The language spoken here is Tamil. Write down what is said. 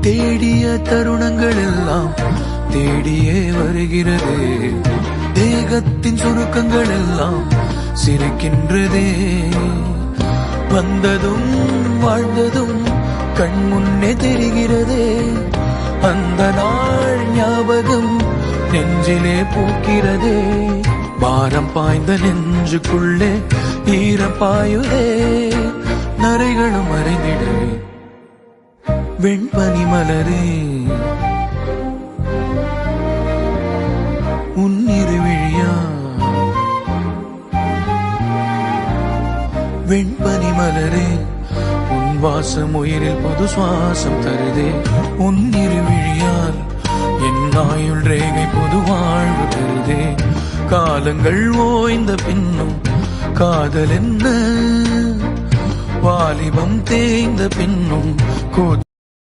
தேடிய தருணங்கள் எல்லாம் தேடியே வருகிறது. தேகத்தின் சுருக்கங்கள் எல்லாம் சிரிக்கின்றதே. வந்ததும் வாழ்ந்ததும் கண் முன்னே தெரிகிறதே. அந்த நாள் ஞாபகம் நெஞ்சிலே பூக்கிறதே. பாரம் பாய்ந்த நெஞ்சுக்குள்ளே ஈரம் பாயுதே. நரைகளும் மறைந்திடவே வெண்பனி மலரே உன்னிரு விழியா. வெண்பனி மலரே உன் வாசம் உயிரில் புது சுவாசம் தருதே. உன்னிரு விழியால் என் ஆயுள் ரேகை புது வாழ்வு தருதே. காலங்கள் ஓய்ந்த பின்னும் காதல் என்ன, வாலிபம் தேய்ந்த பின்னும்